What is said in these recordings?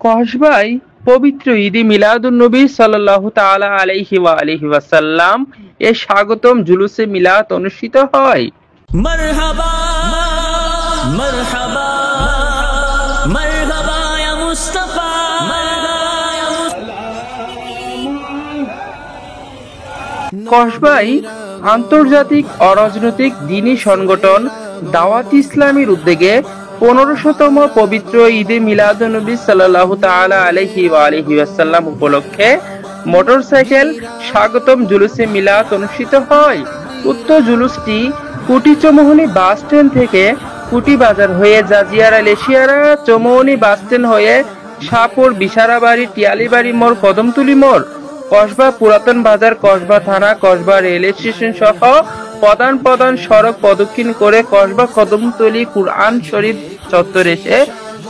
কসবায় পবিত্র ঈদে মিলাদুন্নবী সাল্লাল্লাহু তাআলা আলাইহি ওয়া আলিহি ওয়াসাল্লাম এর স্বাগতম জুলুসে মিলাদ অনুষ্ঠিত হয়। মারহাবা মারহাবা মারহাবা ইয়া মুস্তাফা। কসবায় আন্তর্জাতিক অরাজনৈতিক দ্বীনি সংগঠন দাওয়াত ইসলামীর উদ্যোগে 1500তম পবিত্র ঈদে মিলাদুন্নবী সাল্লাল্লাহু তাআলা আলাইহি ওয়া আলিহি ওয়াসাল্লাম উপলক্ষে মোটরসাইকেল স্বাগতম জুলুসে মিলাদ অনুষ্ঠিত হয়। উক্ত জুলুসটি কুটি চৌমুহনী বাস স্ট্যান্ড থেকে কুটি বাজার হয়ে জাজিয়ারা লেশিয়ারা চৌমুহনী বাস স্ট্যান্ড হয়ে শাহপুর বিশারাবাড়ি টিয়ালিবাড়ি মোড় কদমতলী মোড় কসবা পুরাতন বাজার কসবা থানা কসবা রেল স্টেশন সহ প্রধান সড়ক প্রদক্ষিণ করে কসবা কদমতলী কুরআন শরীফ চত্বরে এসে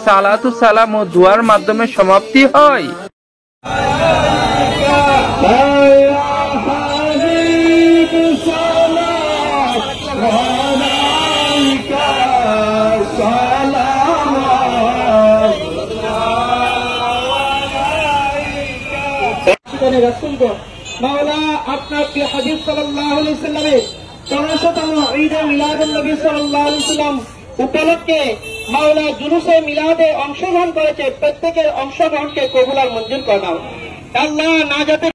সালাতু সালাম ও দুয়ার মাধ্যমে সমাপ্তি হয়। মাওলা আপনার প্রিয় হাবিব সাল্লাল্লাহু আলাইহি সাল্লামের 1500তম ঈদে মিলাদুন্নবী সাল্লাল্লাহু আলাইহি সাল্লাম উপলক্ষে মাওলা জুলুসে মিলাদে অংশগ্রহণ করেছে, প্রত্যেকের অংশগ্রহণকে কবুল আর মঞ্জুর করে দাও আল্লাহ। না যাতে